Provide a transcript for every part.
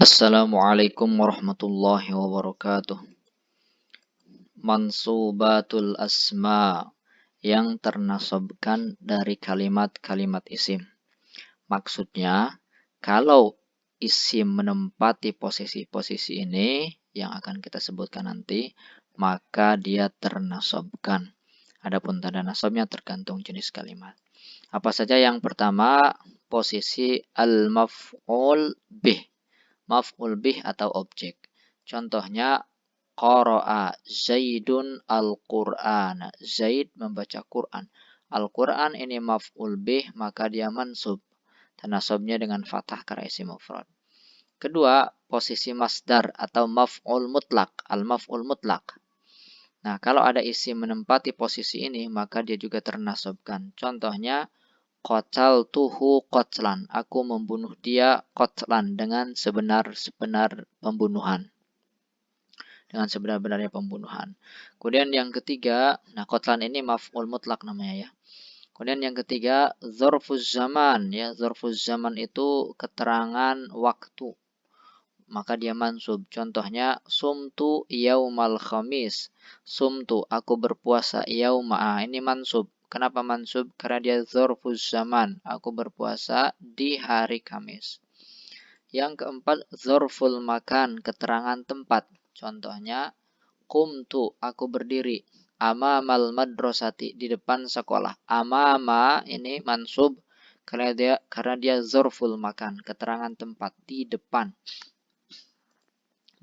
Assalamualaikum warahmatullahi wabarakatuh. Mansubatul asma yang ternasabkan dari kalimat-kalimat isim. Maksudnya, kalau isim menempati posisi-posisi ini yang akan kita sebutkan nanti, maka dia ternasabkan. Adapun tanda nasabnya tergantung jenis kalimat. Apa saja? Yang pertama, posisi al-maf'ul bih. Maf'ul bih atau objek. Contohnya, qara'a Zaidun al-Qur'ana. Zaid membaca Quran. Al-Quran ini maf'ul bih, maka dia mansub. Tanasabnya dengan fathah karena isim mufrad. Kedua, posisi masdar atau maf'ul mutlak. Al-maf'ul mutlak. Nah, kalau ada isim menempati posisi ini, maka dia juga ternasabkan. Contohnya, qataltuhu qatlan. Aku membunuh dia qatlan dengan sebenar-benar pembunuhan. Dengan sebenar-benarnya pembunuhan. Kemudian yang ketiga, nah qatlan ini maf'ul mutlak namanya ya. Kemudian yang ketiga, dzarfuz zaman ya. Dzarfuz zaman itu keterangan waktu. Maka dia mansub. Contohnya, sumtu yaumal khamis. Sumtu, aku berpuasa yauma. Ini mansub. Kenapa mansub? Karena dia dzarfuz zaman. Aku berpuasa di hari Kamis. Yang keempat, dzarful makan, keterangan tempat. Contohnya, qumtu, aku berdiri. Amamal madrasati, di depan sekolah. Amama ini mansub karena dia dzarful makan, keterangan tempat, di depan.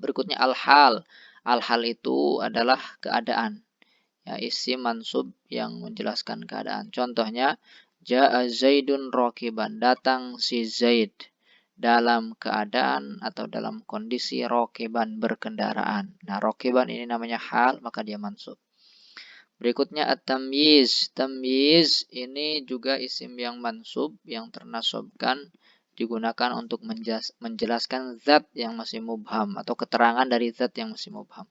Berikutnya al-hal. Al-hal itu adalah keadaan. Ya, isim mansub yang menjelaskan keadaan. Contohnya, ja'a Zaidun rakiban. Datang si Zaid dalam keadaan atau dalam kondisi rakiban, berkendaraan. Nah, rakiban ini namanya hal, maka dia mansub. Berikutnya at-tamyiz. Tamyiz ini juga isim yang mansub, yang ternasabkan, digunakan untuk menjelaskan zat yang masih mubham atau keterangan dari zat yang masih mubham.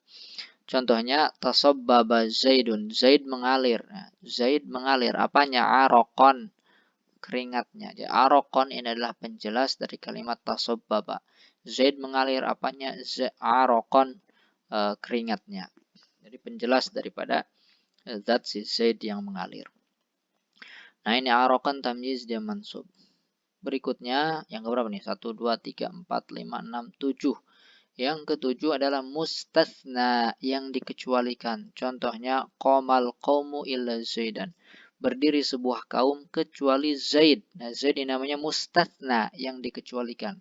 Contohnya, tasabbaba Zaidun. Zaid mengalir. Nah, Zaid mengalir. Apanya? Araqan. Keringatnya. Jadi, araqan ini adalah penjelas dari kalimat tasabbaba. Zaid mengalir. Apanya? Araqan. Keringatnya. Jadi, penjelas daripada zat si Zaid yang mengalir. Nah, ini araqan tamyiz dia mansub. Berikutnya, yang keberapa nih? 1, 2, 3, 4, 5, 6, 7. Yang ketujuh adalah mustatsna, yang dikecualikan. Contohnya, qomal qawmu illa Zaidan. Berdiri sebuah kaum kecuali Zaid. Nah, Zaid ini namanya mustatsna, yang dikecualikan.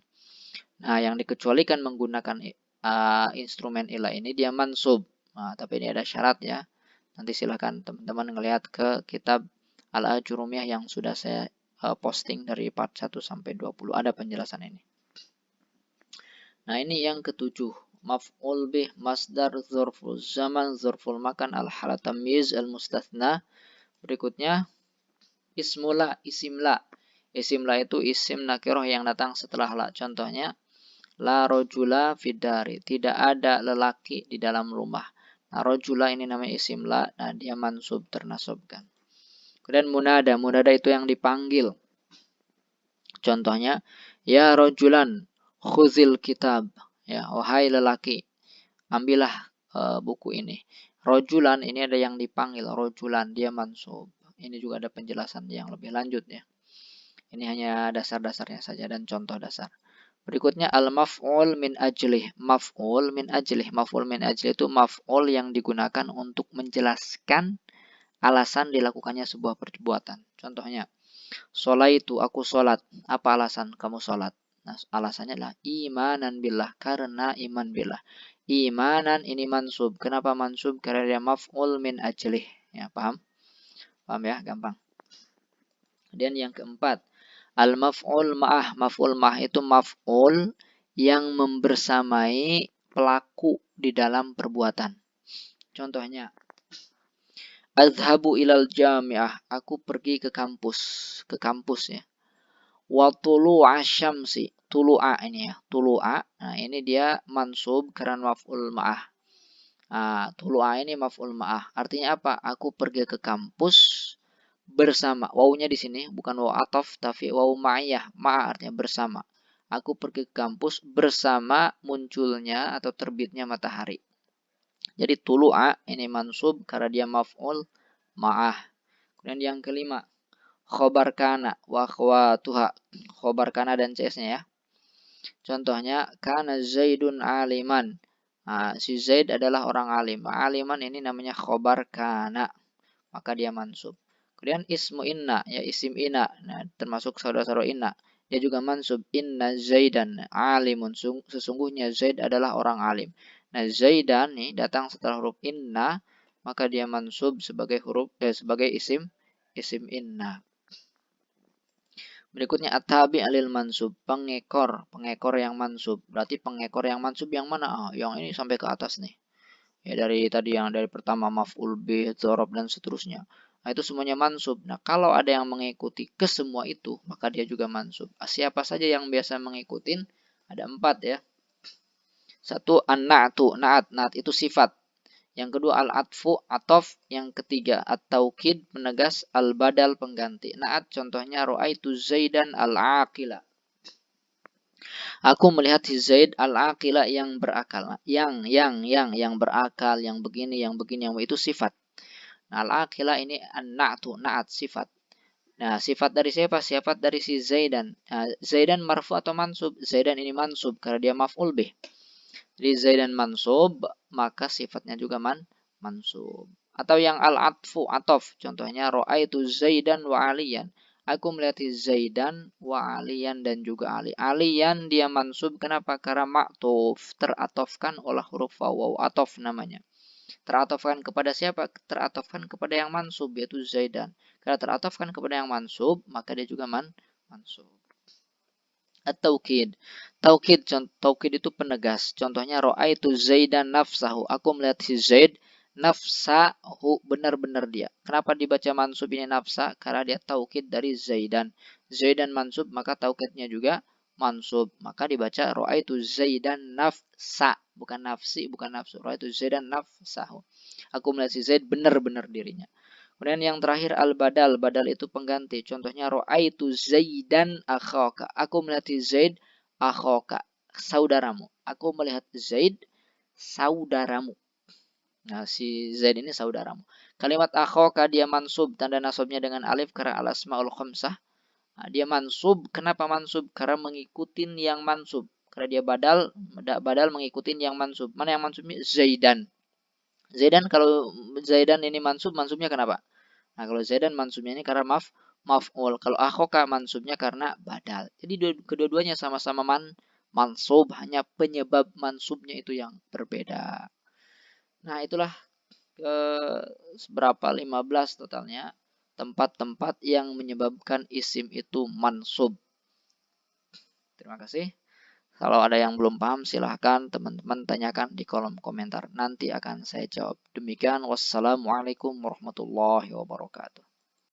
Nah, yang dikecualikan menggunakan instrumen illa ini dia mansub. Nah, tapi ini ada syarat ya. Nanti silahkan teman-teman ngelihat ke kitab Al-Ajurumiyah yang sudah saya posting dari part 1 sampai 20. Ada penjelasan ini. Nah, ini yang ketujuh. Maf'ul bih, masdar, dzarful zaman, dzarful makan, al-halat tamyiz, al-mustatsna. Berikutnya, ismula, isimla. Isimla itu isim nakirah yang datang setelah la. Contohnya, la rojula fidari. Tidak ada lelaki di dalam rumah. Nah, rojula ini namanya isimla. Nah, dia mansub, ternasabkan. Kemudian munada. Munada itu yang dipanggil. Contohnya, ya rojulan khuzil kitab. Ya, wahai lelaki, ambillah buku ini. Rojulan ini ada yang dipanggil. Rojulan, dia mansub. Ini juga ada penjelasan yang lebih lanjut ya. Ini hanya dasar-dasarnya saja dan contoh dasar. Berikutnya al-maf'ul min ajlih. Maf'ul min ajlih. Maf'ul min ajlih itu maf'ul yang digunakan untuk menjelaskan alasan dilakukannya sebuah perbuatan. Contohnya, sholaitu, aku sholat. Apa alasan kamu sholat? Nah, alasannya adalah imanan billah, karena iman billah. Imanan ini mansub. Kenapa mansub? Karena dia maf'ul min ajlih. Ya, paham? Paham ya? Gampang. Kemudian yang keempat, al-maf'ul ma'ah. Maf'ul ma'ah itu maf'ul yang membersamai pelaku di dalam perbuatan. Contohnya, azhabu ilal jami'ah. Aku pergi ke kampus. Ke kampus ya. Wa tulu'a syamsi. Tulu'a ini ya. Tulu'a. Nah, ini dia mansub karena maf'ul ma'ah. Nah, tulu'a ini maf'ul ma'ah. Artinya apa? Aku pergi ke kampus bersama. Wawunya di sini bukan waw atof tapi waw ma'iyah. Ma'ah artinya bersama. Aku pergi ke kampus bersama munculnya atau terbitnya matahari. Jadi tulu'a ini mansub karena dia maf'ul ma'ah. Kemudian yang kelima, khobar kana wa akhwatuha. Khobar kana dan CS-nya ya. Contohnya kana Zaidun aliman. Nah, si Zaid adalah orang alim. Aliman ini namanya khobar kana, maka dia mansub. Kemudian ismu inna, ya isim inna, nah, termasuk saudara-saudara inna. Dia juga mansub. Inna Zaidan alimun. Sesungguhnya Zaid adalah orang alim. Nah, Zaidan nih datang setelah huruf inna, maka dia mansub sebagai sebagai isim inna. Berikutnya at-tabi' alil mansub, pengekor yang mansub. Berarti pengekor yang mansub yang mana? Yang ini sampai ke atas nih. Ya dari tadi yang dari pertama maf'ul bih, dzarab dan seterusnya. Nah, itu semuanya mansub. Nah, kalau ada yang mengikuti ke semua itu, maka dia juga mansub. Siapa saja yang biasa mengikutin? Ada 4 ya. Satu an-na'tu, na'at itu sifat. Yang kedua al-atfu, atof. Yang ketiga at-taukid, penegas. Al-badal, pengganti. Na'at contohnya ra'aitu Zaidan al-aqila. Aku melihat si Zaid al-aqila yang berakal. Yang berakal, yang begini, yang itu sifat. Nah, al-aqila ini an-na'tu, na'at sifat. Nah, sifat dari siapa? Sifat dari si Zaidan. Nah, Zaidan marfu atau mansub? Zaidan ini mansub karena dia maf'ul bih. Jadi Zaidan mansub, maka sifatnya juga mansub. Atau yang al-atfu, atof. Contohnya ra'aitu Zaidan wa aliyan. Aku melihat Zaidan wa aliyan dan juga Ali. Aliyan dia mansub. Kenapa? Karena ma'tuf. Teratofkan oleh huruf waw. Atof namanya. Teratofkan kepada siapa? Teratofkan kepada yang mansub, yaitu Zaidan. Karena teratofkan kepada yang mansub, maka dia juga mansub. At-taukid. Taukid itu penegas. Contohnya ra'aitu Zaidan nafsahu. Aku melihat si Zaid nafsahu, benar-benar dia. Kenapa dibaca mansub ini nafsa? Karena dia taukid dari Zaidan. Zaidan mansub, maka taukidnya juga mansub. Maka dibaca ra'aitu Zaidan nafsa, bukan nafsi, bukan nafsu. Ra'aitu Zaidan nafsahu. Aku melihat si Zaid benar-benar dirinya. Kemudian yang terakhir al-badal. Badal itu pengganti. Contohnya ra'aitu Zaidan akhaka. Aku melihat Zaid akhaka, saudaramu. Aku melihat Zaid saudaramu. Nah, si Zaid ini saudaramu. Kalimat akhaka dia mansub, tanda nasabnya dengan alif karena al-asmaul khamsah. Nah, dia mansub. Kenapa mansub? Karena mengikutin yang mansub. Karena dia badal mengikutin yang mansub. Mana yang mansub ini? Zaidan. Zaidan, kalau Zaidan ini mansubnya kenapa? Nah, kalau Zaidan mansubnya ini karena maf'ul. Kalau akhoka mansubnya karena badal. Jadi kedua-duanya sama-sama mansub, hanya penyebab mansubnya itu yang berbeda. Nah, itulah seberapa 15 totalnya tempat-tempat yang menyebabkan isim itu mansub. Terima kasih. Kalau ada yang belum paham, silahkan teman-teman tanyakan di kolom komentar. Nanti akan saya jawab. Demikian, wassalamualaikum warahmatullahi wabarakatuh.